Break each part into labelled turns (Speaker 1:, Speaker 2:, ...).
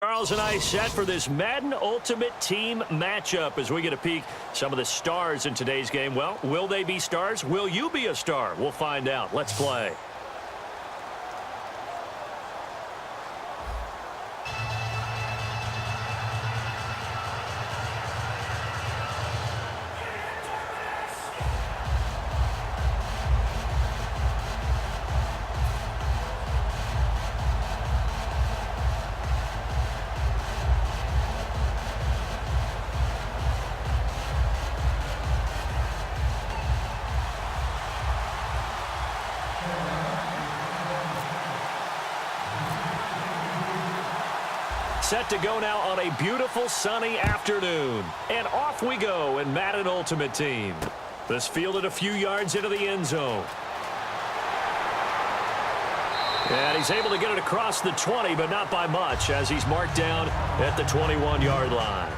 Speaker 1: Charles and I set for this Madden Ultimate Team matchup as we get a peek some of the stars in today's game. Well, will they be stars? Will you be a star? We'll find out. Let's play. Set to go now on a beautiful sunny afternoon. And off we go in Madden Ultimate Team. This fielded a few yards into the end zone. And he's able to get it across the 20, but not by much, as he's marked down at the 21-yard line.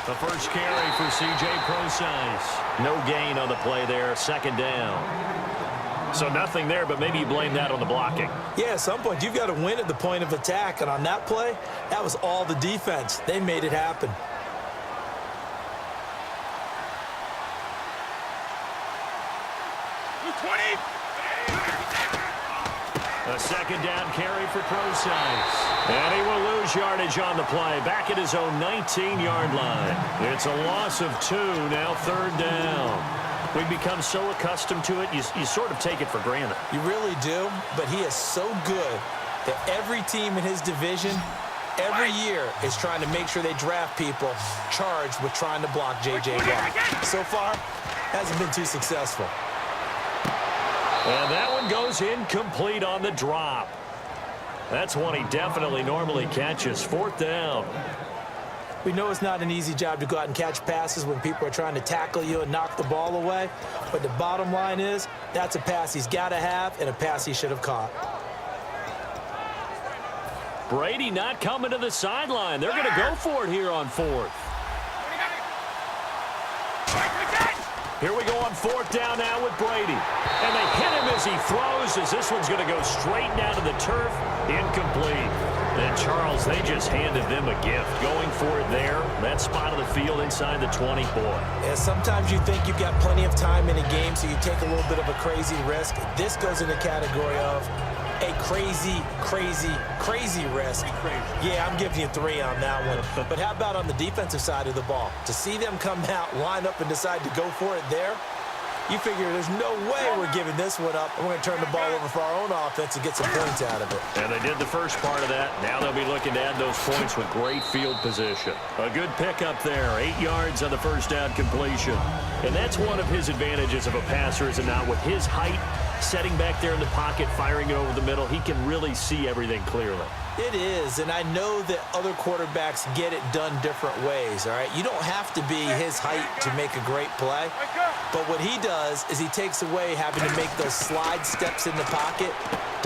Speaker 1: The first carry for C.J. Procise. No gain on the play there, second down. So nothing there, but maybe you blame that on the blocking.
Speaker 2: Yeah, at some point, you've got to win at the point of attack. And on that play, that was all the defense. They made it happen.
Speaker 1: A second down carry for Procise. And he will lose yardage on the play. Back at his own 19-yard line. It's a loss of 2, now third down. We've become so accustomed to it, you sort of take it for granted.
Speaker 2: You really do, but he is so good that every team in his division, every year, is trying to make sure they draft people charged with trying to block J.J. Watt. So far, hasn't been too successful.
Speaker 1: And that one goes incomplete on the drop. That's one he definitely normally catches. Fourth down.
Speaker 2: We know it's not an easy job to go out and catch passes when people are trying to tackle you and knock the ball away. But the bottom line is, that's a pass he's got to have and a pass he should have caught.
Speaker 1: Brady not coming to the sideline. They're going to go for it here on fourth. Here we go on fourth down now with Brady. And they hit him as he throws, as this one's going to go straight down to the turf. Incomplete. And Charles, they just handed them a gift. Going for it there. That spot of the field inside the 20.
Speaker 2: Yeah, sometimes you think you've got plenty of time in a game, so you take a little bit of a crazy risk. This goes in the category of a crazy risk. Yeah, I'm giving you 3 on that one. But how about on the defensive side of the ball? To see them come out, line up, and decide to go for it there, you figure there's no way we're giving this one up. We're going to turn the ball over for our own offense and get some points out of it.
Speaker 1: And they did the first part of that. Now they'll be looking to add those points with great field position. A good pickup there. 8 yards on the first down completion. And that's one of his advantages of a passer, is it not? With his height, setting back there in the pocket, firing it over the middle, he can really see everything clearly.
Speaker 2: It is, and I know that other quarterbacks get it done different ways, all right? You don't have to be his height to make a great play, but what he does is he takes away having to make those slide steps in the pocket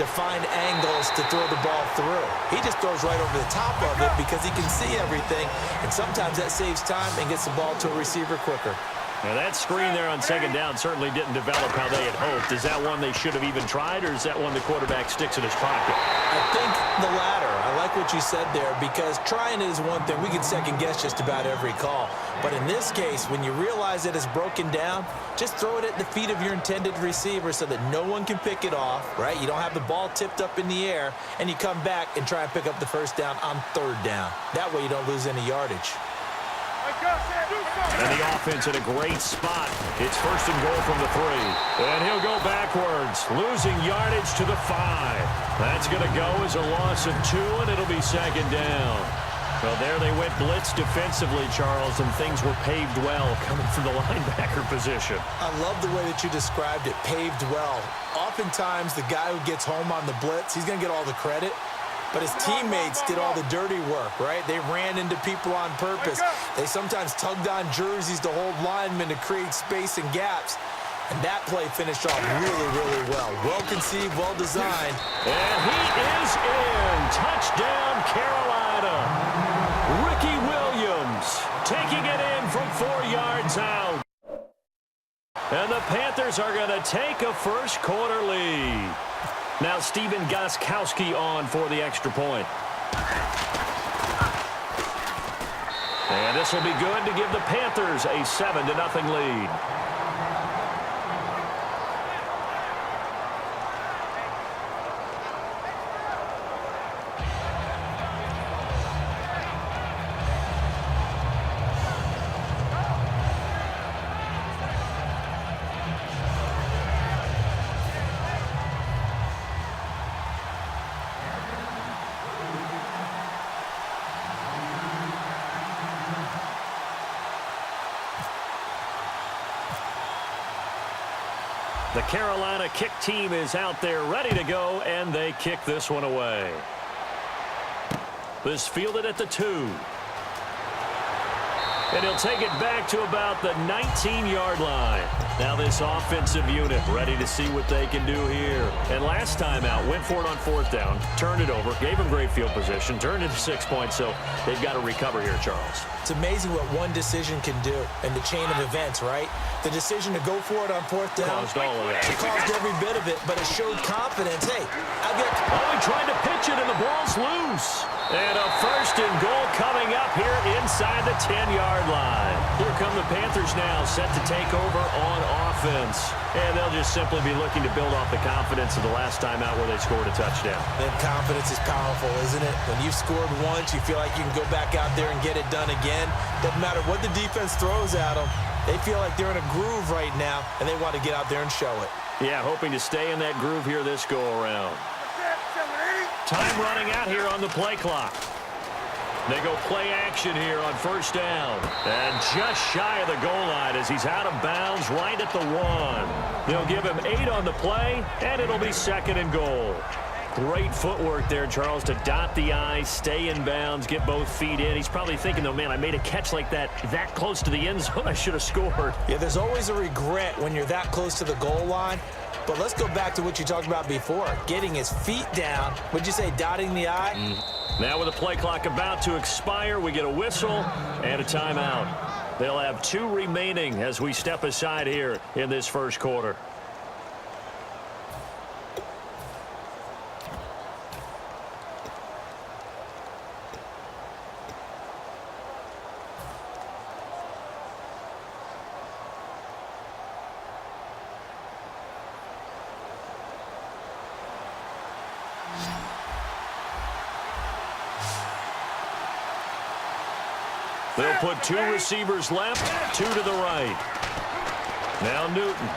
Speaker 2: to find angles to throw the ball through. He just throws right over the top of it because he can see everything, and sometimes that saves time and gets the ball to a receiver quicker.
Speaker 1: Now that screen there on second down certainly didn't develop how they had hoped. Is that one they should have even tried, or is that one the quarterback sticks in his pocket?
Speaker 2: I think the latter. I like what you said there, because trying it is one thing. We can second guess just about every call. But in this case, when you realize that it's broken down, just throw it at the feet of your intended receiver so that no one can pick it off, right? You don't have the ball tipped up in the air, and you come back and try and pick up the first down on third down. That way you don't lose any yardage.
Speaker 1: And the offense in a great spot. It's first and goal from the 3. And he'll go backwards, losing yardage to the 5. That's going to go as a loss of 2, and it'll be second down. Well, there they went blitz defensively, Charles, and things were paved well coming from the linebacker position.
Speaker 2: I love the way that you described it, paved well. Oftentimes, the guy who gets home on the blitz, he's going to get all the credit. But his teammates did all the dirty work, right? They ran into people on purpose. They sometimes tugged on jerseys to hold linemen to create space and gaps. And that play finished off really, really well. Well-conceived, well-designed.
Speaker 1: And he is in. Touchdown, Carolina. Ricky Williams taking it in from 4 yards out. And the Panthers are going to take a first-quarter lead. Now Steven Gostkowski on for the extra point. And this will be good to give the Panthers a 7-0 lead. The Carolina kick team is out there ready to go, and they kick this one away. This fielded at the 2. And he'll take it back to about the 19-yard line. Now this offensive unit ready to see what they can do here. And last time out, went for it on 4th down, turned it over, gave them great field position, turned it to 6 points, so they've got to recover here, Charles.
Speaker 2: It's amazing what one decision can do in the chain of events, right? The decision to go for it on 4th down.
Speaker 1: Caused all of that.
Speaker 2: It caused every bit of it, but it showed confidence. Hey, I've got...
Speaker 1: Oh, he tried to pitch it, and the ball's loose. And a 1st and goal coming up here inside the 10-yard line. Here come the Panthers now, set to take over on offense. And they'll just simply be looking to build off the confidence of the last time out where they scored a touchdown.
Speaker 2: Then confidence is powerful, isn't it? When you've scored once, you feel like you can go back out there and get it done again. Doesn't matter what the defense throws at them. They feel like they're in a groove right now, and they want to get out there and show it.
Speaker 1: Yeah, hoping to stay in that groove here this go-around. Time running out here on the play clock. They go play action here on 1st down. And just shy of the goal line as he's out of bounds right at the 1. They'll give him 8 on the play, and it'll be 2nd and goal. Great footwork there, Charles, to dot the I, stay in bounds, get both feet in. He's probably thinking, though, man, I made a catch like that close to the end zone. I should have scored.
Speaker 2: Yeah, there's always a regret when you're that close to the goal line. But let's go back to what you talked about before, getting his feet down. Would you say dotting the I?
Speaker 1: Now with the play clock about to expire, we get a whistle and a timeout. They'll have 2 remaining as we step aside here in this first quarter. They'll put 2 receivers left, 2 to the right. Now Newton.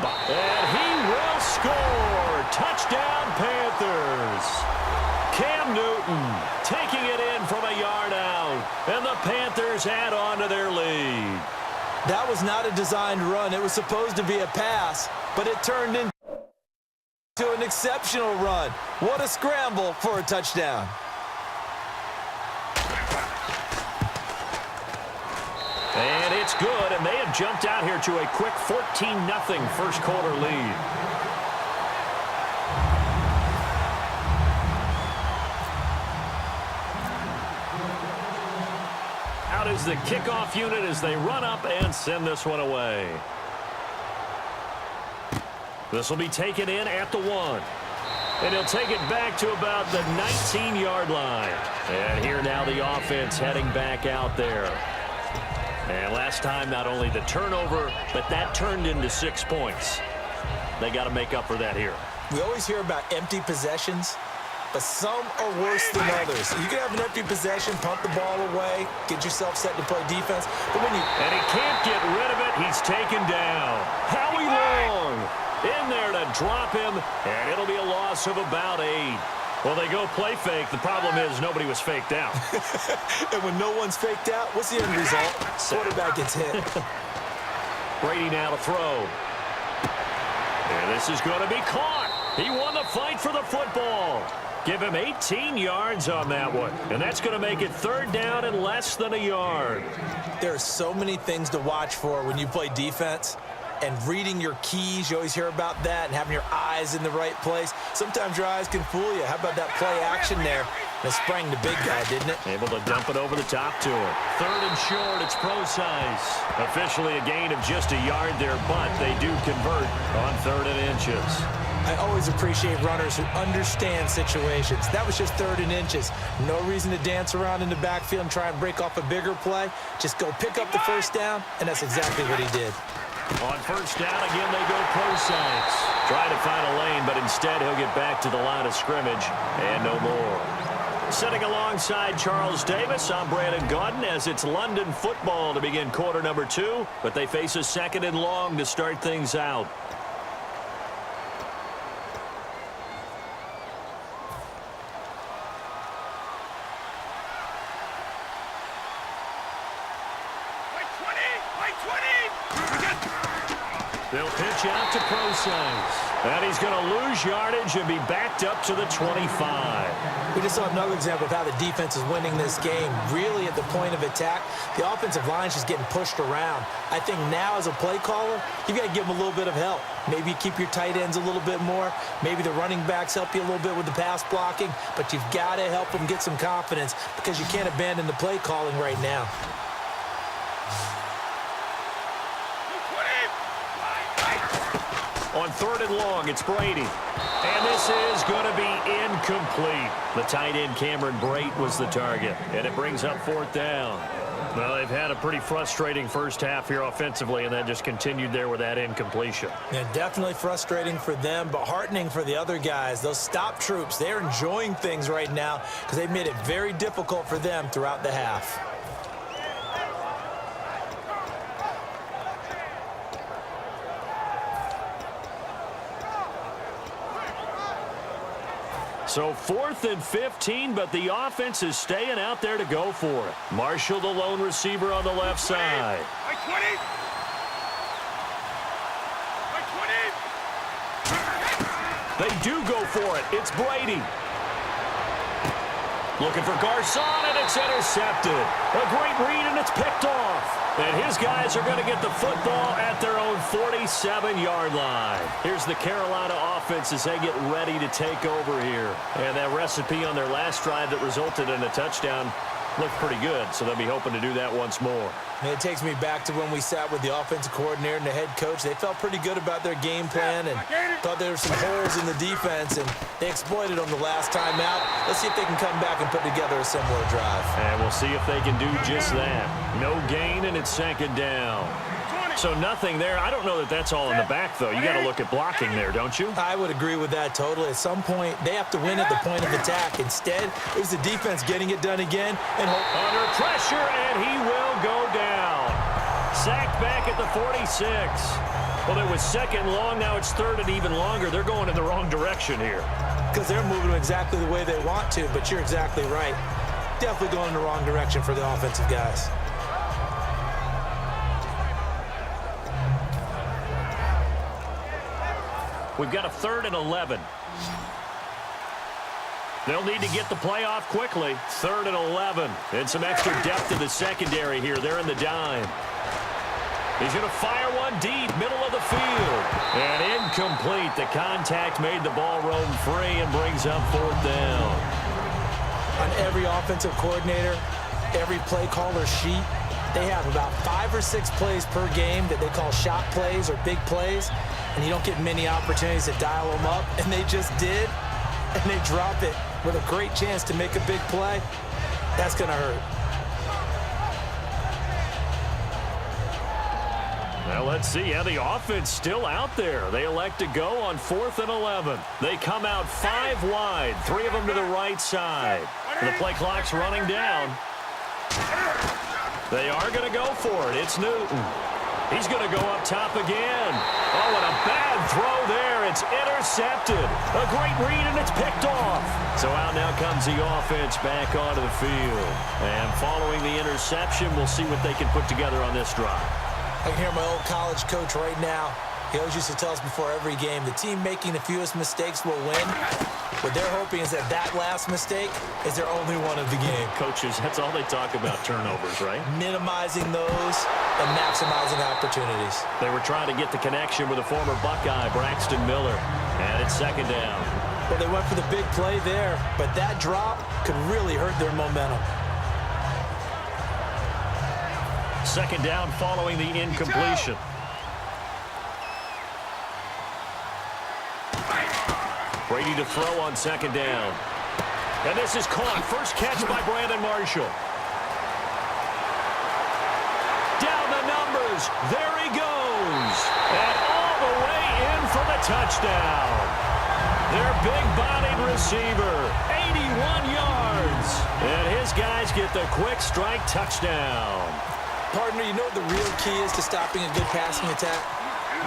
Speaker 1: And he will score. Touchdown, Panthers. Cam Newton taking it in from a yard out. And the Panthers add on to their lead.
Speaker 2: That was not a designed run. It was supposed to be a pass, but it turned into an exceptional run. What a scramble for a touchdown.
Speaker 1: And it's good, and they have jumped out here to a quick 14-0 first quarter lead. Out is the kickoff unit as they run up and send this one away. This will be taken in at the 1. And he'll take it back to about the 19-yard line. And here now the offense heading back out there. And last time, not only the turnover, but that turned into 6 points. They got to make up for that here.
Speaker 2: We always hear about empty possessions, but some are worse than others. You can have an empty possession, pump the ball away, get yourself set to play defense. But when you...
Speaker 1: And he can't get rid of it. He's taken down. Howie Long in there to drop him, and it'll be a loss of about 8. Well, they go play fake. The problem is nobody was faked out.
Speaker 2: And when no one's faked out, what's the end result? Quarterback gets hit.
Speaker 1: Brady now to throw. And this is going to be caught. He won the fight for the football. Give him 18 yards on that one. And that's going to make it 3rd down and less than a yard.
Speaker 2: There are so many things to watch for when you play defense. And reading your keys, you always hear about that, and having your eyes in the right place. Sometimes your eyes can fool you. How about that play action there? And it sprang the big guy, didn't it?
Speaker 1: Able to dump it over the top to him. 3rd and short, it's pro size. Officially a gain of just a yard there, but they do convert on 3rd and inches.
Speaker 2: I always appreciate runners who understand situations. That was just 3rd and inches. No reason to dance around in the backfield and try and break off a bigger play. Just go pick up the 1st down, and that's exactly what he did.
Speaker 1: On 1st down, again, they go pro sides. Try to find a lane, but instead he'll get back to the line of scrimmage and no more. Sitting alongside Charles Davis, I'm Brandon Gaudin as it's London football to begin quarter number 2, but they face a 2nd and long to start things out. They'll pitch out to pro size. And he's going to lose yardage and be backed up to the 25.
Speaker 2: We just saw another example of how the defense is winning this game. Really at the point of attack, the offensive line's just getting pushed around. I think now as a play caller, you've got to give them a little bit of help. Maybe keep your tight ends a little bit more. Maybe the running backs help you a little bit with the pass blocking. But you've got to help them get some confidence because you can't abandon the play calling right now.
Speaker 1: On 3rd and long, it's Brady. And this is going to be incomplete. The tight end, Cameron Brate, was the target. And it brings up 4th down. Well, they've had a pretty frustrating first half here offensively, and that just continued there with that incompletion.
Speaker 2: Yeah, definitely frustrating for them, but heartening for the other guys. Those stop troops, they're enjoying things right now because they've made it very difficult for them throughout the half.
Speaker 1: So 4th and 15, but the offense is staying out there to go for it. Marshall, the lone receiver on the left side. They do go for it. It's Brady. Looking for Garcon, and it's intercepted. A great read, and it's picked off. And his guys are going to get the football at their own 47-yard line. Here's the Carolina offense as they get ready to take over here. And that recipe on their last drive that resulted in a touchdown looked pretty good, so they'll be hoping to do that once more.
Speaker 2: And it takes me back to when we sat with the offensive coordinator and the head coach. They felt pretty good about their game plan and thought there were some holes in the defense, and they exploited them the last time out. Let's see if they can come back and put together a similar drive.
Speaker 1: And we'll see if they can do just that. No gain, and it's 2nd down. So nothing there. I don't know that that's all in the back, though. You got to look at blocking there, don't you?
Speaker 2: I would agree with that totally. At some point, they have to win at the point of attack. Instead, it was the defense getting it done again. And
Speaker 1: under pressure, and he will go down. Sacked back at the 46. Well, it was 2nd long. Now it's 3rd and even longer. They're going in the wrong direction here.
Speaker 2: Because they're moving exactly the way they want to, but you're exactly right. Definitely going in the wrong direction for the offensive guys.
Speaker 1: We've got a 3rd and 11. They'll need to get the play off quickly. 3rd and 11. And some extra depth to the secondary here. They're in the dime. He's going to fire one deep, middle of the field. And incomplete. The contact made the ball roam free and brings up 4th down.
Speaker 2: On every offensive coordinator, every play caller sheet, they have about 5 or 6 plays per game that they call shot plays or big plays. And you don't get many opportunities to dial them up. And they just did. And they drop it with a great chance to make a big play. That's going to hurt.
Speaker 1: Well, let's see. Yeah, the offense still out there. They elect to go on 4th and 11. They come out 5 wide, 3 of them to the right side. The play clock's running down. They are going to go for it. It's Newton. He's going to go up top again. Oh, and a bad throw there. It's intercepted. intercepted. A great read, and it's picked off. So out now comes the offense back onto the field. And following the interception, we'll see what they can put together on this drive.
Speaker 2: I can hear my old college coach right now. He always used to tell us before every game, the team making the fewest mistakes will win. What they're hoping is that that last mistake is their only one of the game.
Speaker 1: Coaches, that's all they talk about, turnovers, right?
Speaker 2: Minimizing those and maximizing opportunities.
Speaker 1: They were trying to get the connection with a former Buckeye, Braxton Miller. And it's second down.
Speaker 2: Well, they went for the big play there, but that drop could really hurt their momentum.
Speaker 1: Second down following the incompletion. Brady to throw on second down. And this is caught. First catch by Brandon Marshall. Down the numbers. There he goes. And all the way in for the touchdown. Their big-bodied receiver, 81 yards. And his guys get the quick strike touchdown.
Speaker 2: Partner, you know what the real key is to stopping a good passing attack?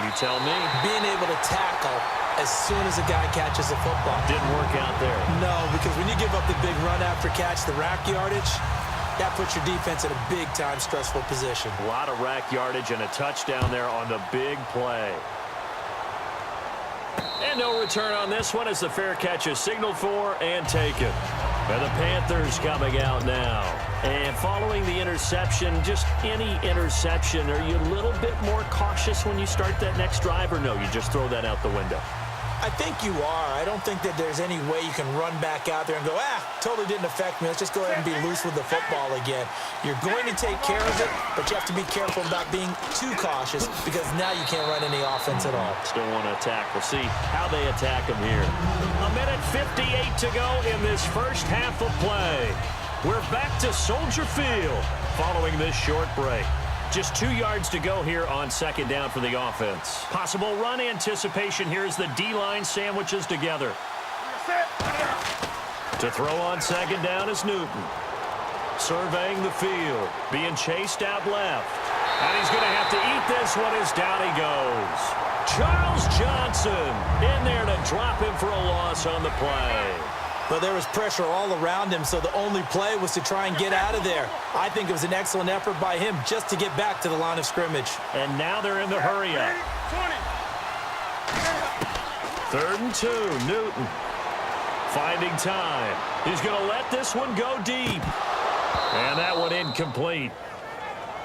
Speaker 1: You tell me.
Speaker 2: Being able to tackle as soon as a guy catches the football.
Speaker 1: Didn't work out there.
Speaker 2: No, because when you give up the big run after catch, the rack yardage, that puts your defense in a big-time stressful position.
Speaker 1: A lot of rack yardage and a touchdown there on the big play. And no return on this one as the fair catch is signaled for and taken. And the Panthers coming out now. And following the interception, just any interception, are you a little bit more cautious when you start that next drive, or no, you just throw that out the window?
Speaker 2: I think you are. I don't think that there's any way you can run back out there and go, totally didn't affect me. Let's just go ahead and be loose with the football again. You're going to take care of it, but you have to be careful about being too cautious because now you can't run any offense at all.
Speaker 1: Still want to attack. We'll see how they attack them here. 1:58 to go in this first half of play. We're back to Soldier Field following this short break. Just 2 yards to go here on second down for the offense. Possible run anticipation here as the D-line sandwiches together. To throw on second down is Newton. Surveying the field. Being chased out left. And he's going to have to eat this one as down he goes. Charles Johnson in there to drop him for a loss on the play.
Speaker 2: Well, there was pressure all around him, so the only play was to try and get out of there. I think it was an excellent effort by him just to get back to the line of scrimmage.
Speaker 1: And now they're in the hurry-up. 3rd and 2, Newton. Finding time. He's going to let this one go deep. And that one incomplete.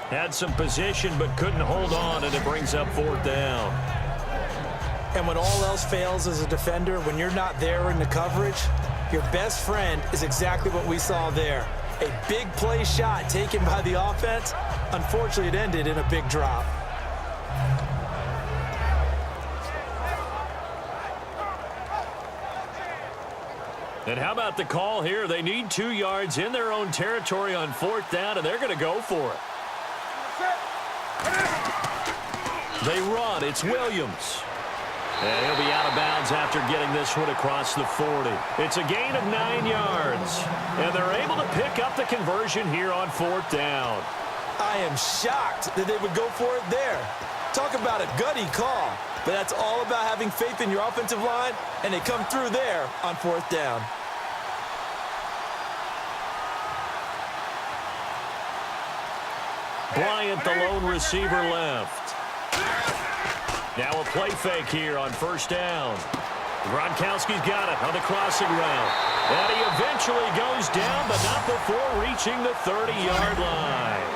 Speaker 1: Had some position but couldn't hold on, and it brings up 4th down.
Speaker 2: And when all else fails as a defender, when you're not there in the coverage, your best friend is exactly what we saw there. A big play shot taken by the offense. Unfortunately, it ended in a big drop.
Speaker 1: And how about the call here? They need 2 yards in their own territory on 4th down, and they're going to go for it. They run. It's Williams. And he'll be out of bounds after getting this one across the 40. It's a gain of 9 yards. And they're able to pick up the conversion here on 4th down.
Speaker 2: I am shocked that they would go for it there. Talk about a gutty call. But that's all about having faith in your offensive line, and they come through there on 4th down.
Speaker 1: Bryant, the lone receiver, left. Now a play fake here on 1st down. Gronkowski's got it on the crossing route. And he eventually goes down, but not before reaching the 30-yard line.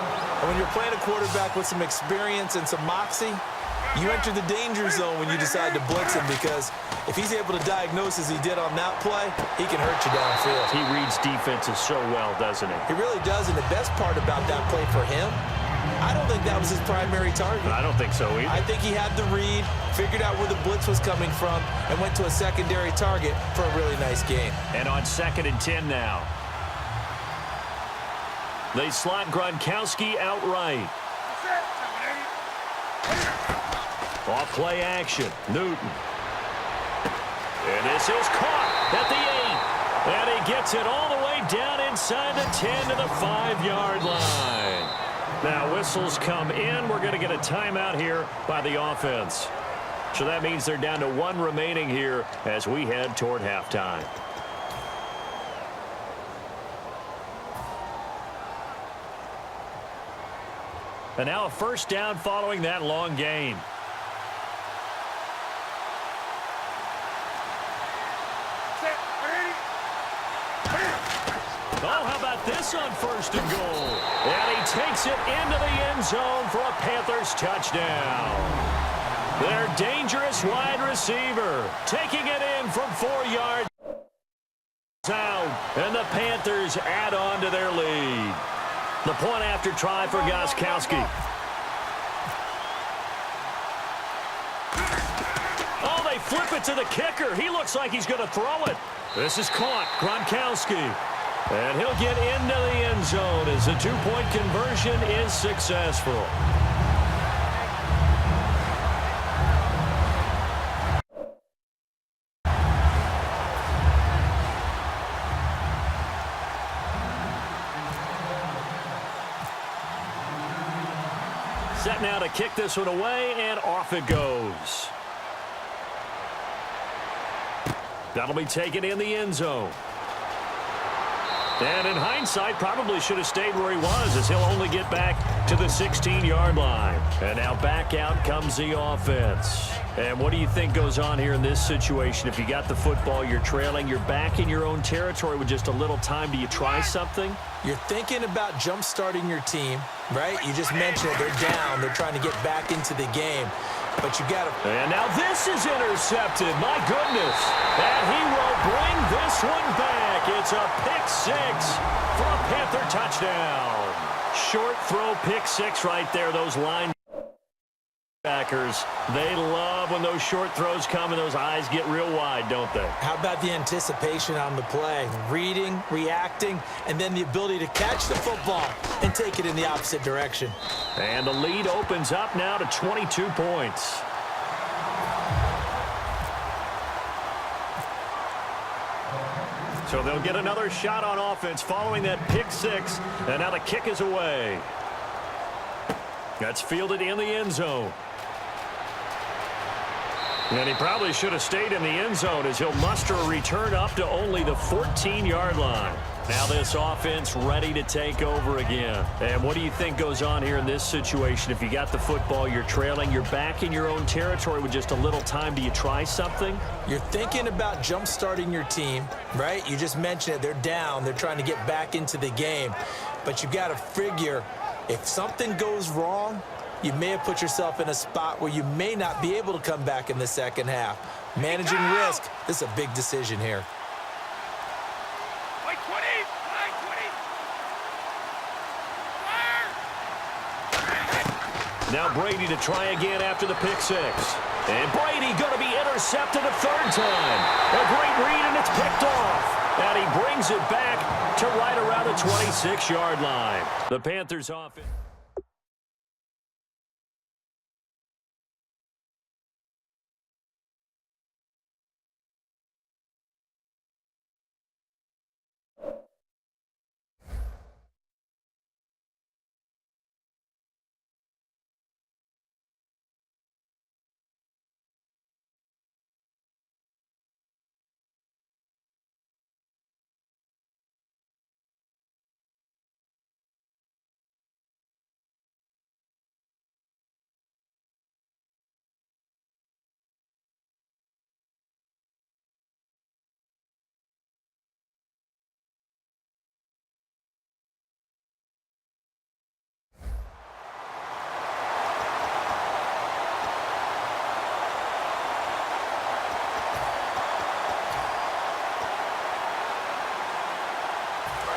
Speaker 2: And when you're playing a quarterback with some experience and some moxie, you enter the danger zone when you decide to blitz him, because if he's able to diagnose as he did on that play, he can hurt you downfield.
Speaker 1: He reads defenses so well, doesn't he?
Speaker 2: He really does, and the best part about that play for him, I don't think that was his primary target.
Speaker 1: I don't think so either.
Speaker 2: I think he had the read, figured out where the blitz was coming from, and went to a secondary target for a really nice gain.
Speaker 1: And on 2nd and 10 now. They slot Gronkowski outright. Off play action. Newton. And this is caught at the 8. And he gets it all the way down inside the 10 to the 5-yard line. Now whistles come in. We're going to get a timeout here by the offense. So that means they're down to 1 remaining here as we head toward halftime. And now a first down following that long gain. Oh, how about this on first and goal? And he takes it into the end zone for a Panthers touchdown. Their dangerous wide receiver taking it in from 4 yards out. And the Panthers add on to their lead. The point after try for Gostkowski. Oh, they flip it to the kicker. He looks like he's going to throw it. This is caught. Gronkowski. And he'll get into the end zone as the 2-point conversion is successful. Set now to kick this one away, and off it goes. That'll be taken in the end zone. And in hindsight, probably should have stayed where he was, as he'll only get back to the 16-yard line. And now back out comes the offense. And what do you think goes on here in this situation? If you got the football, you're trailing, you're back in your own territory with just a little time. Do you try something?
Speaker 2: You're thinking about jump-starting your team, right? You just mentioned it. They're down. They're trying to get back into the game. But you got to...
Speaker 1: And now this is intercepted. My goodness. And he will bring this one back. It's a pick six for a Panther touchdown. Short throw pick six right there. Those linebackers, they love when those short throws come and those eyes get real wide, don't they?
Speaker 2: How about the anticipation on the play? Reading, reacting, and then the ability to catch the football and take it in the opposite direction.
Speaker 1: And the lead opens up now to 22 points. So they'll get another shot on offense following that pick six. And now the kick is away. That's fielded in the end zone. And he probably should have stayed in the end zone as he'll muster a return up to only the 14-yard line. Now this offense ready to take over again. And what do you think goes on here in this situation? If you got the football, you're trailing, you're back in your own territory with just a little time. Do you try something?
Speaker 2: You're thinking about jump-starting your team, right? You just mentioned it. They're down. They're trying to get back into the game. But you got to figure if something goes wrong, you may have put yourself in a spot where you may not be able to come back in the second half. Managing risk, this is a big decision here.
Speaker 1: Now Brady to try again after the pick six. And Brady going to be intercepted a third time. A great read, and it's picked off. And he brings it back to right around the 26-yard line. The Panthers offense.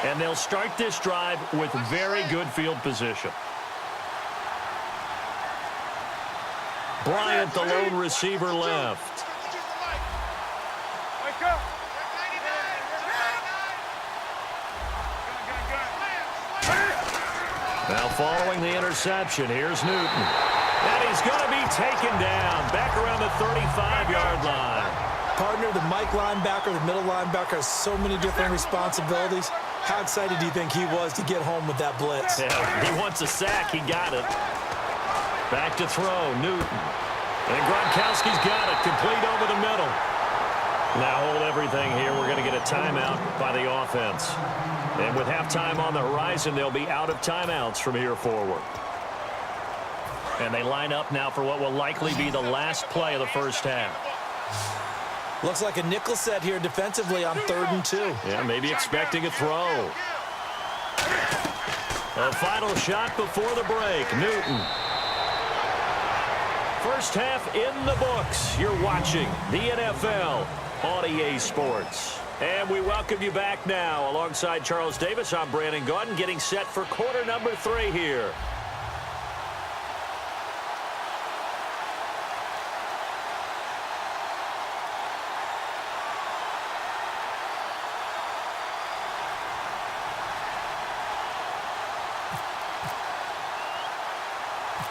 Speaker 1: And they'll start this drive with very good field position. Bryant, the lone receiver, left. Now following the interception, here's Newton. And he's going to be taken down back around the 35-yard line.
Speaker 2: Partner, the Mike linebacker, the middle linebacker has so many different responsibilities. How excited do you think he was to get home with that blitz?
Speaker 1: Yeah, he wants a sack. He got it. Back to throw, Newton. And Gronkowski's got it, complete over the middle. Now hold everything here. We're going to get a timeout by the offense. And with halftime on the horizon, they'll be out of timeouts from here forward. And they line up now for what will likely be the last play of the first half.
Speaker 2: Looks like a nickel set here defensively on 3rd and 2.
Speaker 1: Yeah, maybe expecting a throw. A final shot before the break. Newton. First half in the books. You're watching the NFL on EA Sports. And we welcome you back now. Alongside Charles Davis, I'm Brandon Gaudin, getting set for quarter number 3 here.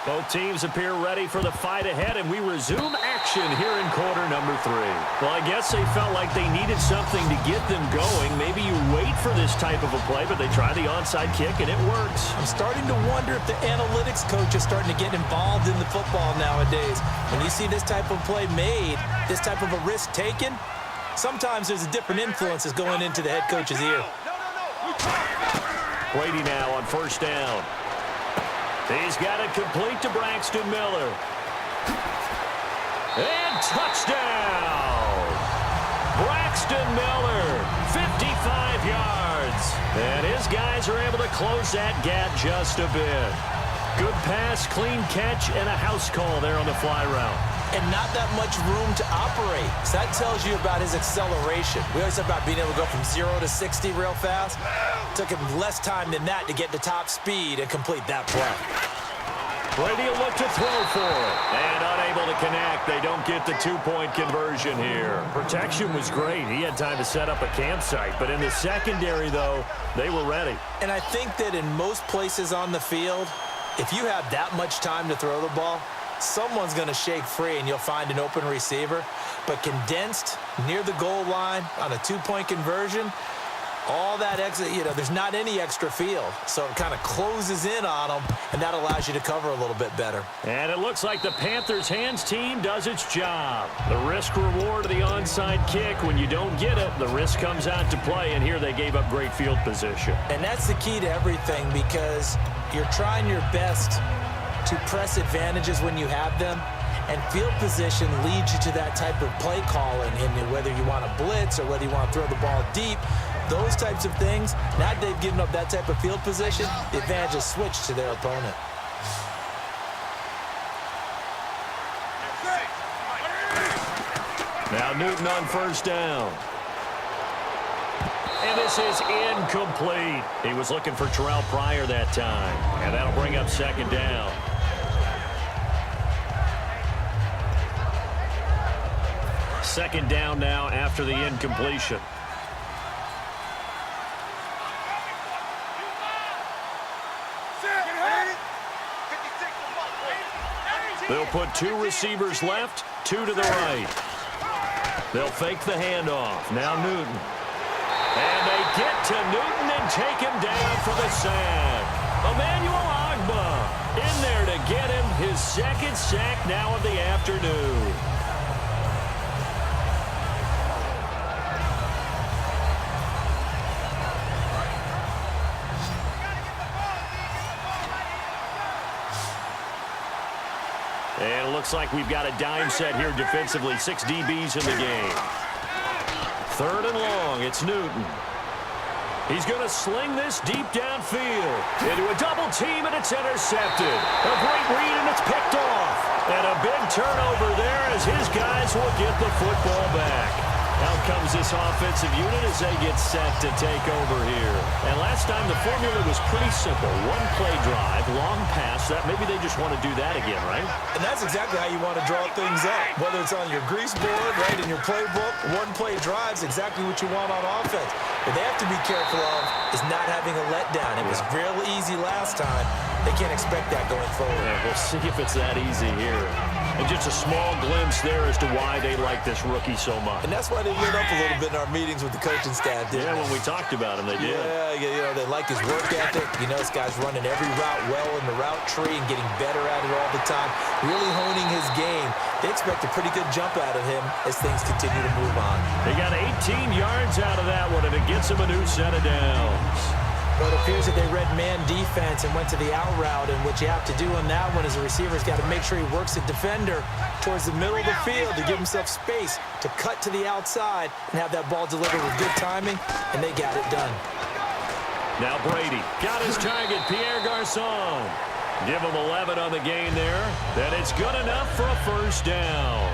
Speaker 1: Both teams appear ready for the fight ahead, and we resume action here in quarter number 3. Well, I guess they felt like they needed something to get them going. Maybe you wait for this type of a play, but they try the onside kick, and it works.
Speaker 2: I'm starting to wonder if the analytics coach is starting to get involved in the football nowadays. When you see this type of play made, this type of a risk taken, sometimes there's a different influences going into the head coach's ear.
Speaker 1: Brady now on first down. He's got it complete to Braxton Miller. And touchdown! Braxton Miller, 55 yards. And his guys are able to close that gap just a bit. Good pass, clean catch, and a house call there on the fly route.
Speaker 2: And not that much room to operate. So that tells you about his acceleration. We always talk about being able to go from 0 to 60 real fast. Took him less time than that to get to top speed and complete that play.
Speaker 1: Brady will look to throw for it. And unable to connect. They don't get the 2-point conversion here. Protection was great. He had time to set up a campsite. But in the secondary, though, they were ready.
Speaker 2: And I think that in most places on the field, if you have that much time to throw the ball, someone's going to shake free and you'll find an open receiver. But condensed near the goal line on a 2-point conversion, all that exit, there's not any extra field. So it kind of closes in on them, and that allows you to cover a little bit better.
Speaker 1: And it looks like the Panthers' hands team does its job. The risk reward of the onside kick. When you don't get it, the risk comes out to play, and here they gave up great field position.
Speaker 2: And that's the key to everything, because you're trying your best to press advantages when you have them, and field position leads you to that type of play calling. And whether you want to blitz or whether you want to throw the ball deep, those types of things, now that they've given up that type of field position, the advantage is switched to their opponent.
Speaker 1: Now Newton on first down. And this is incomplete. He was looking for Terrell Pryor that time. And that'll bring up second down. Second down now after the incompletion. They'll put 2 receivers left, 2 to the right. They'll fake the handoff. Now Newton. And they get to Newton and take him down for the sack. Emmanuel Ogbah in there to get him his second sack now of the afternoon. And it looks like we've got a dime set here defensively. 6 DBs in the game. 3rd and long. It's Newton. He's going to sling this deep downfield into a double team, and it's intercepted. A great read, and it's picked off. And a big turnover there as his guys will get the football back. Out comes this offensive unit as they get set to take over here. And last time the formula was pretty simple. 1-play drive, long pass. That maybe they just want to do that again, right?
Speaker 2: And that's exactly how you want to draw things up. Whether it's on your grease board, right, in your playbook, 1-play drive's exactly what you want on offense. What they have to be careful of is not having a letdown. It was real easy last time. They can't expect that going forward.
Speaker 1: Yeah, we'll see if it's that easy here. And just a small glimpse there as to why they like this rookie so much.
Speaker 2: And that's why they lit up a little bit in our meetings with the coaching staff.
Speaker 1: Yeah, when we talked about him, they did.
Speaker 2: Yeah, they like his work ethic. This guy's running every route well in the route tree and getting better at it all the time. Really honing his game. They expect a pretty good jump out of him as things continue to move on.
Speaker 1: They got 18 yards out of that one, and it gets them a new set of downs.
Speaker 2: Well, it appears that they read man defense and went to the out route, and what you have to do on that one is the receiver's got to make sure he works the defender towards the middle of the field to give himself space to cut to the outside and have that ball delivered with good timing, and they got it done.
Speaker 1: Now Brady got his target, Pierre Garçon. Give him 11 on the gain there. That it's good enough for a first down.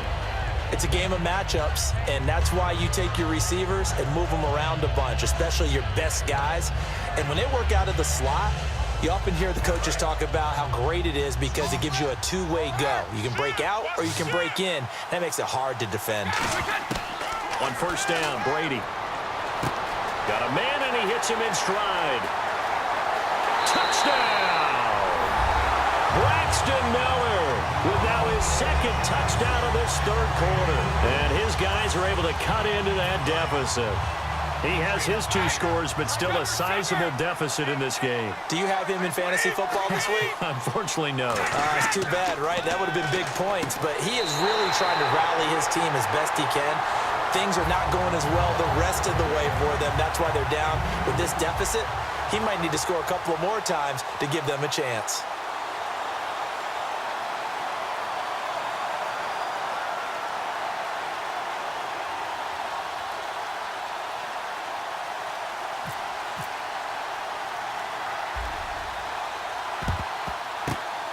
Speaker 2: It's a game of matchups, and that's why you take your receivers and move them around a bunch, especially your best guys. And when they work out of the slot, you often hear the coaches talk about how great it is because it gives you a two-way go. You can break out or you can break in. That makes it hard to defend.
Speaker 1: On first down, Brady. Got a man, and he hits him in stride. Touchdown! Braxton Miller with now his second touchdown of this third quarter. And his guys are able to cut into that deficit. He has his 2 scores, but still a sizable deficit in this game.
Speaker 2: Do you have him in fantasy football this week?
Speaker 1: Unfortunately, no.
Speaker 2: It's too bad, right? That would have been big points, but he is really trying to rally his team as best he can. Things are not going as well the rest of the way for them. That's why they're down with this deficit. He might need to score a couple of more times to give them a chance.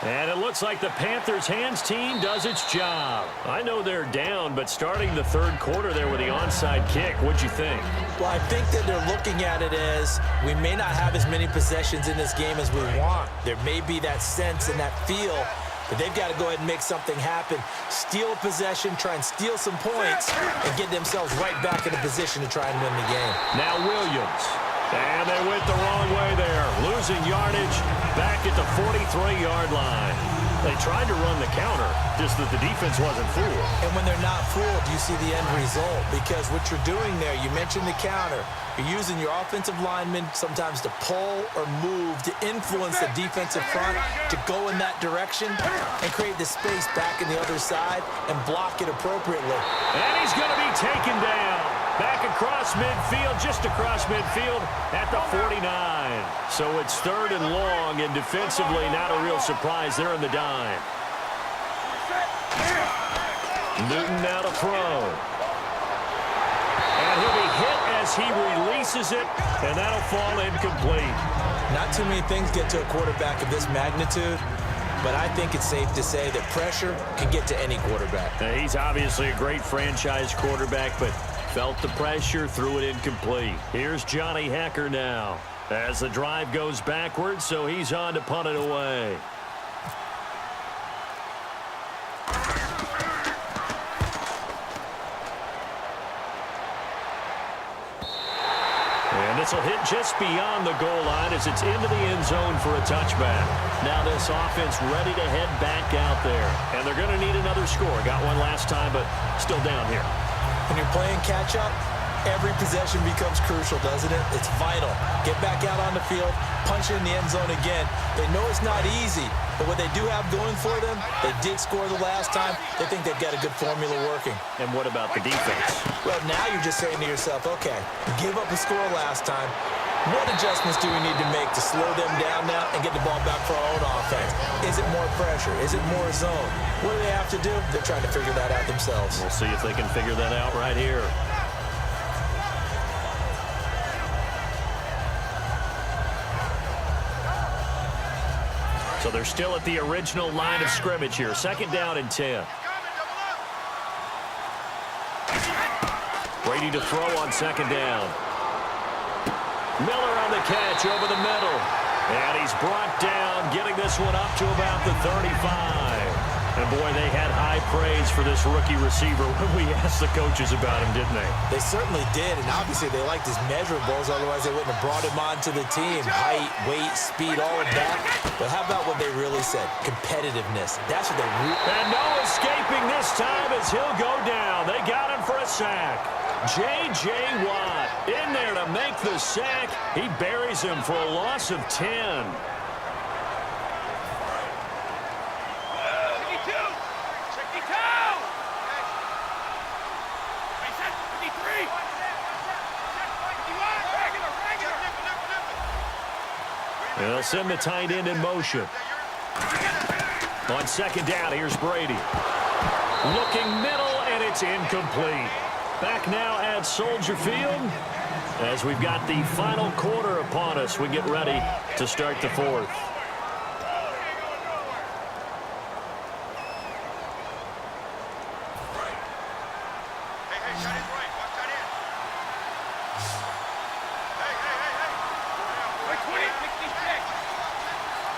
Speaker 1: And it looks like the Panthers' hands team does its job. I know they're down, but starting the third quarter there with the onside kick, what'd you think?
Speaker 2: Well, I think that they're looking at it as we may not have as many possessions in this game as we want. There may be that sense and that feel, but they've got to go ahead and make something happen. Steal possession, try and steal some points, and get themselves right back in a position to try and win the game.
Speaker 1: Now Williams. And they went the wrong way there. Losing yardage back at the 43-yard line. They tried to run the counter, just that the defense wasn't fooled.
Speaker 2: And when they're not fooled, you see the end result. Because what you're doing there, you mentioned the counter. You're using your offensive linemen sometimes to pull or move to influence the defensive front to go in that direction and create the space back in the other side and block it appropriately.
Speaker 1: And he's going to be taken down. Back across midfield, just across midfield at the 49. So it's third and long, and defensively not a real surprise there in the dime. Newton now to throw. And he'll be hit as he releases it, and that'll fall incomplete.
Speaker 2: Not too many things get to a quarterback of this magnitude, but I think it's safe to say that pressure can get to any quarterback.
Speaker 1: Now, he's obviously a great franchise quarterback, but felt the pressure, threw it incomplete. Here's Johnny Hecker now as the drive goes backwards, so he's on to punt it away. And this will hit just beyond the goal line as it's into the end zone for a touchback. Now this offense ready to head back out there. And they're going to need another score. Got one last time, but still down here.
Speaker 2: When you're playing catch-up, every possession becomes crucial, doesn't it? It's vital. Get back out on the field, punch it in the end zone again. They know it's not easy, but what they do have going for them, they did score the last time. They think they've got a good formula working.
Speaker 1: And what about the defense?
Speaker 2: Well, now you're just saying to yourself, okay, give up a score last time. What adjustments do we need to make to slow them down now and get the ball back for our own offense? Is it more pressure? Is it more zone? What do they have to do? They're trying to figure that out themselves.
Speaker 1: We'll see if they can figure that out right here. So they're still at the original line of scrimmage here. Second down and 10. Brady to throw on second down. Miller on the catch over the middle. And he's brought down, getting this one up to about the 35. And, boy, they had high praise for this rookie receiver when we asked the coaches about him, didn't they?
Speaker 2: They certainly did, and obviously they liked his measurables. Otherwise, they wouldn't have brought him onto the team. Height, weight, speed, all of that. But how about what they really said? Competitiveness. That's what they really...
Speaker 1: And no escaping this time as he'll go down. They got him for a sack. J.J. Watt in there to make the sack. He buries him for a loss of 10. And they'll send the tight end in motion. On second down, here's Brady. Looking middle, and it's incomplete. Back now at Soldier Field as we've got the final quarter upon us. We get ready to start the fourth.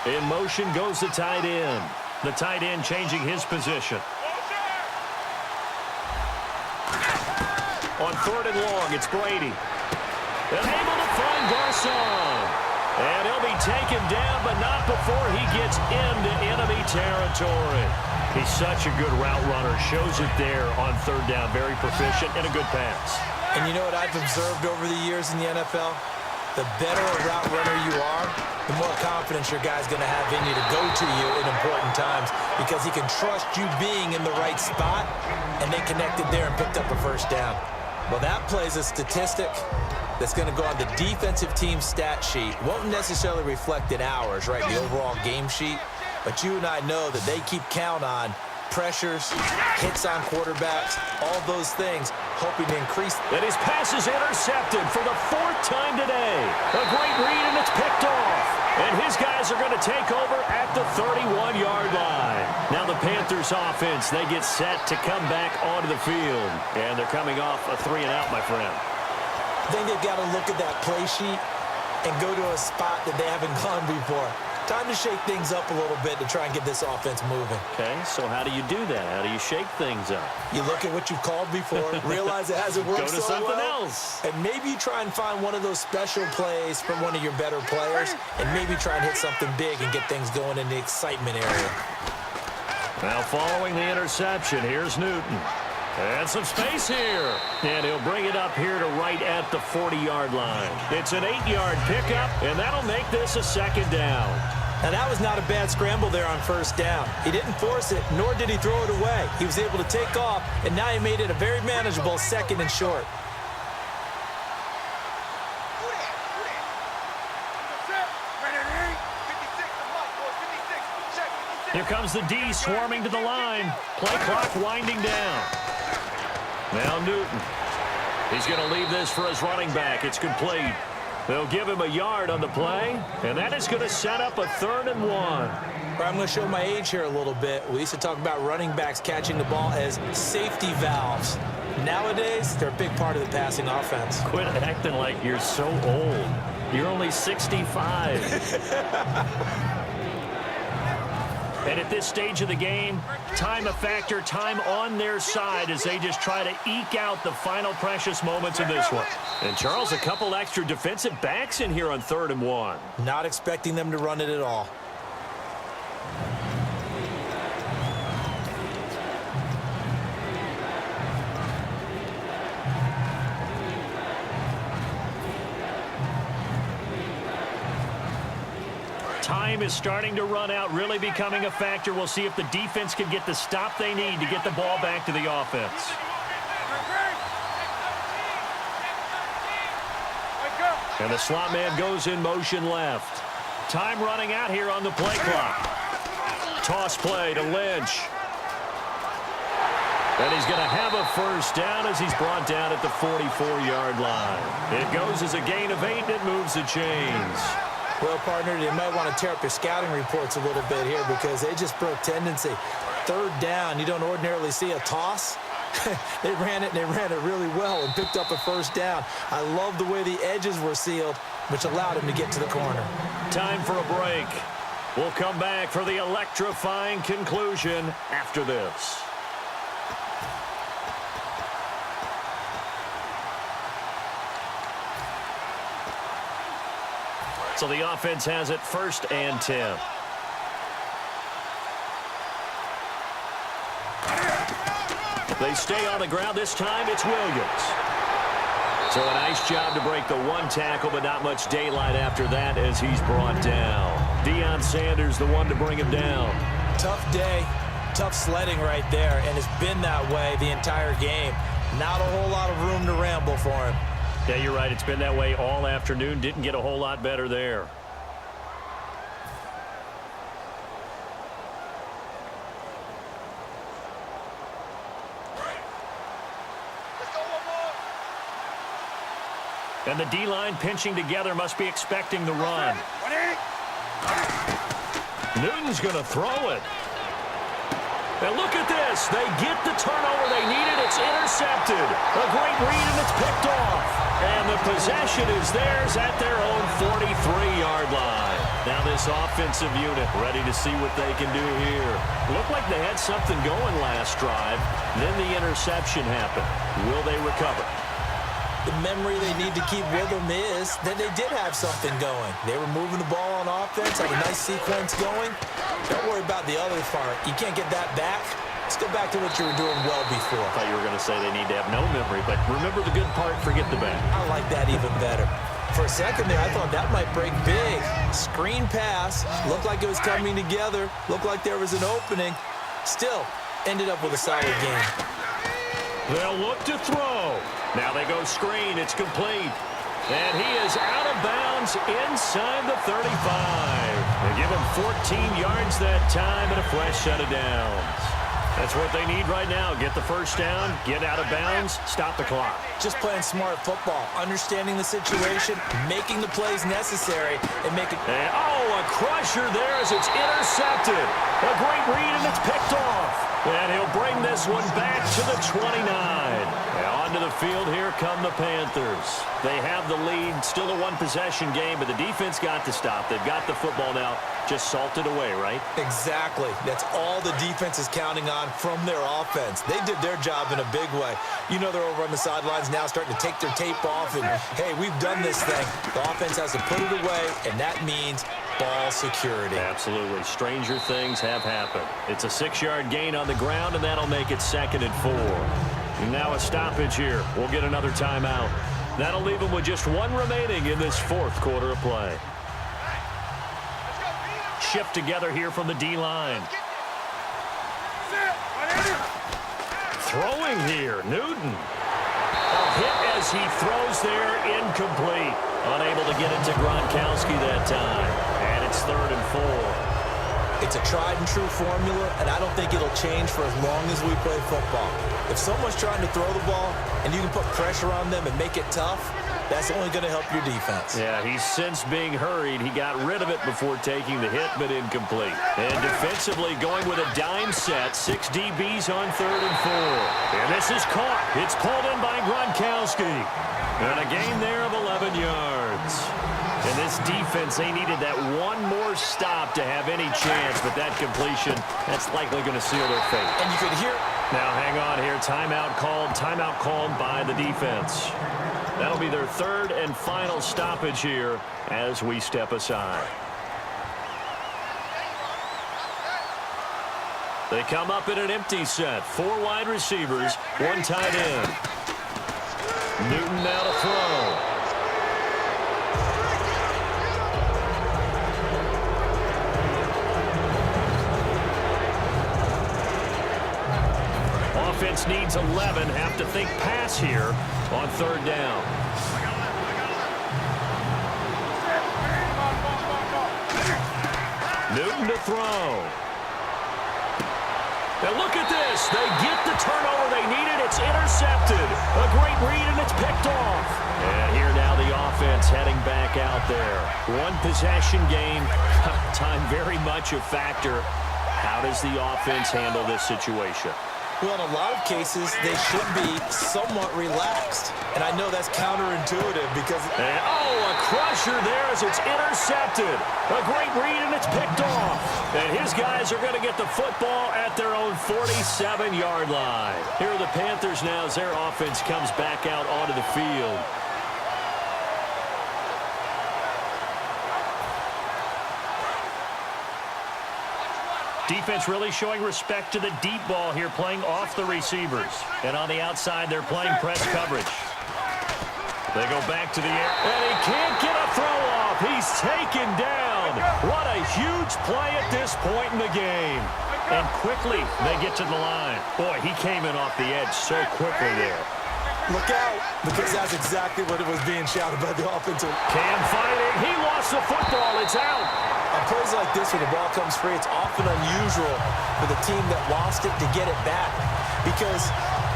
Speaker 1: In motion goes the tight end. The tight end changing his position. On third and long, it's Brady. And able to find Garcon. And he'll be taken down, but not before he gets into enemy territory. He's such a good route runner. Shows it there on third down. Very proficient and a good pass.
Speaker 2: And you know what I've observed over the years in the NFL? The better a route runner you are, the more confidence your guy's going to have in you to go to you in important times because he can trust you being in the right spot, and they connected there and picked up a first down. Well, that plays a statistic that's going to go on the defensive team stat sheet. Won't necessarily reflect in ours, right, the overall game sheet, but you and I know that they keep count on pressures, hits on quarterbacks, all those things, hoping to increase.
Speaker 1: And his pass is intercepted for the fourth time today. A great read, and it's picked off. And his guys are going to take over at the 31-yard line. Now the Panthers offense, they get set to come back onto the field. And they're coming off a 3-and-out, my friend.
Speaker 2: I think they've got to look at that play sheet and go to a spot that they haven't gone before. Time to shake things up a little bit to try and get this offense moving.
Speaker 1: Okay, so how do you do that? How do you shake things up?
Speaker 2: You look at what you've called before, realize it hasn't worked
Speaker 1: so well. Go to something else.
Speaker 2: And maybe you try and find one of those special plays from one of your better players, and maybe try and hit something big and get things going in the excitement area.
Speaker 1: Now following the interception, here's Newton. And some space here. And he'll bring it up here to right at the 40-yard line. It's an 8-yard pickup, and that'll make this a second down.
Speaker 2: Now, that was not a bad scramble there on first down. He didn't force it, nor did he throw it away. He was able to take off, and now he made it a very manageable second and short.
Speaker 1: Here comes the D swarming to the line. Play clock winding down. Now Newton. He's going to leave this for his running back. It's complete. They'll give him a yard on the play, and that is going to set up a 3rd and 1.
Speaker 2: I'm going to show my age here a little bit. We used to talk about running backs catching the ball as safety valves. Nowadays, they're a big part of the passing offense.
Speaker 1: Quit acting like you're so old. You're only 65. And at this stage of the game, time a factor, time on their side as they just try to eke out the final precious moments in this one. And Charles, a couple extra defensive backs in here on 3rd and 1.
Speaker 2: Not expecting them to run it at all.
Speaker 1: Time is starting to run out, really becoming a factor. We'll see if the defense can get the stop they need to get the ball back to the offense. And the slot man goes in motion left. Time running out here on the play clock. Toss play to Lynch. And he's going to have a first down as he's brought down at the 44-yard line. It goes as a gain of 8, and it moves the chains.
Speaker 2: Well, partner, you might want to tear up your scouting reports a little bit here because they just broke tendency. 3rd down, you don't ordinarily see a toss. They ran it, and they ran it really well and picked up a first down. I love the way the edges were sealed, which allowed him to get to the corner.
Speaker 1: Time for a break. We'll come back for the electrifying conclusion after this. So the offense has it 1st and 10. They stay on the ground. This time it's Williams. So a nice job to break the 1 tackle, but not much daylight after that as he's brought down. Deion Sanders, the one to bring him down.
Speaker 2: Tough day, tough sledding right there, and it's been that way the entire game. Not a whole lot of room to ramble for him.
Speaker 1: Yeah, you're right. It's been that way all afternoon. Didn't get a whole lot better there. And the D-line pinching together must be expecting the run. Newton's going to throw it. And look at this. They get the turnover they needed. It's intercepted. A great read, and it's picked off. And the possession is theirs at their own 43-yard line. Now this offensive unit ready to see what they can do here. Looked like they had something going last drive. Then the interception happened. Will they recover?
Speaker 2: The memory they need to keep with them is that they did have something going. They were moving the ball on offense, had a nice sequence going. Don't worry about the other part. You can't get that back. Let's go back to what you were doing well before.
Speaker 1: I thought you were going to say they need to have no memory, but remember the good part, forget the bad.
Speaker 2: I like that even better. For a second there, I thought that might break big. Screen pass. Looked like it was coming together. Looked like there was an opening. Still, ended up with a solid game.
Speaker 1: They'll look to throw. Now they go screen. It's complete. And he is out of bounds inside the 35. They give him 14 yards that time and a fresh set of downs. That's what they need right now. Get the first down, get out of bounds, stop the clock.
Speaker 2: Just playing smart football, understanding the situation, making the plays necessary, and making...
Speaker 1: And, a crusher there as it's intercepted. A great read, and it's picked off. And he'll bring this one back to the 29. And onto the field, here come the Panthers. They have the lead, still a one-possession game, but the defense got to stop. They've got the football now, just salted away, right?
Speaker 2: Exactly. That's all the defense is counting on from their offense. They did their job in a big way. You know they're over on the sidelines now starting to take their tape off, and, hey, we've done this thing. The offense has to put it away, and that means ball security.
Speaker 1: Absolutely. Stranger things have happened. It's a 6-yard gain on the ground, and that'll make it 2nd and 4. Now a stoppage here. We'll get another timeout. That'll leave them with just one remaining in this 4th quarter of play. Shift together here from the D-line. Throwing here, Newton. A hit as he throws there, incomplete. Unable to get it to Gronkowski that time. And it's 3rd and 4.
Speaker 2: It's a tried-and-true formula, and I don't think it'll change for as long as we play football. If someone's trying to throw the ball and you can put pressure on them and make it tough, that's only going to help your defense.
Speaker 1: Yeah, he's since being hurried. He got rid of it before taking the hit, but incomplete. And defensively going with a dime set, 6 DBs on 3rd and 4. And this is caught. It's pulled in by Gronkowski. And a gain there of 11 yards. And this defense, they needed that one more stop to have any chance, but that completion, that's likely going to seal their fate.
Speaker 2: And you could hear...
Speaker 1: Now, hang on here. Timeout called by the defense. That'll be their 3rd and final stoppage here as we step aside. They come up in an empty set. 4 wide receivers, 1 tight end. Newton now to throw. Offense needs 11. Have to think pass here on 3rd down. Newton to throw. And look at this. They get the turnover they needed. It's intercepted. A great read, and it's picked off. And here now the offense heading back out there. One possession game. Time very much a factor. How does the offense handle this situation?
Speaker 2: Well, in a lot of cases, they should be somewhat relaxed. And I know that's counterintuitive because...
Speaker 1: And, a crusher there as it's intercepted. A great read, and it's picked off. And his guys are going to get the football at their own 47-yard line. Here are the Panthers now as their offense comes back out onto the field. Defense really showing respect to the deep ball here, playing off the receivers. And on the outside, they're playing press coverage. They go back to the air, and he can't get a throw off. He's taken down. What a huge play at this point in the game. And quickly, they get to the line. Boy, he came in off the edge so quickly there.
Speaker 2: Look out, because that's exactly what it was being shouted by the offensive.
Speaker 1: Cam fighting. He lost the football. It's out.
Speaker 2: On plays like this, when the ball comes free, it's often unusual for the team that lost it to get it back. Because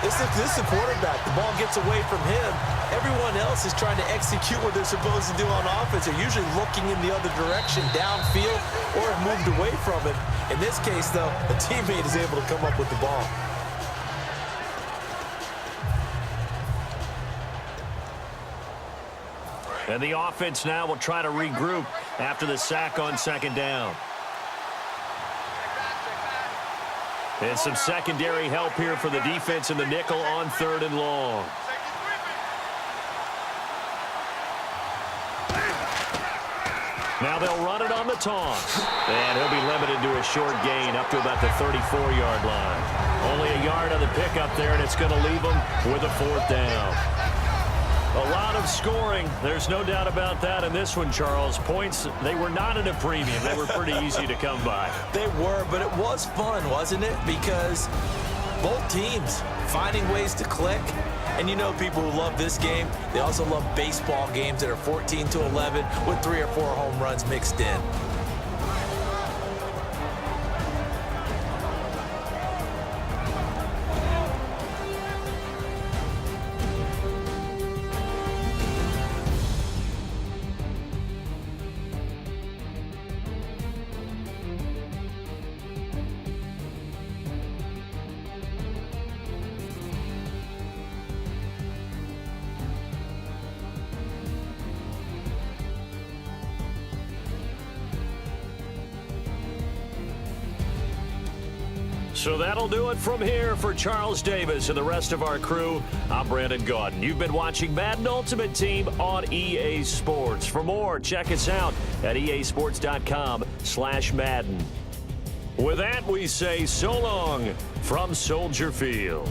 Speaker 2: this is the quarterback. The ball gets away from him. Everyone else else is trying to execute what they're supposed to do on offense. They're usually looking in the other direction, downfield, or have moved away from it. In this case, though, a teammate is able to come up with the ball.
Speaker 1: And the offense now will try to regroup after the sack on second down. And some secondary help here for the defense in the nickel on 3rd and long. Now they'll run it on the toss. And he'll be limited to a short gain up to about the 34-yard line. Only a yard on the pickup there, and it's going to leave them with a 4th down. A lot of scoring. There's no doubt about that in this one, Charles. Points, they were not at a premium. They were pretty easy to come by.
Speaker 2: They were, but it was fun, wasn't it? Because both teams finding ways to click. And you know people who love this game, they also love baseball games that are 14-11 with 3 or 4 home runs mixed in.
Speaker 1: So that'll do it from here for Charles Davis and the rest of our crew. I'm Brandon Gaudin. You've been watching Madden Ultimate Team on EA Sports. For more, check us out at easports.com/Madden. With that, we say so long from Soldier Field.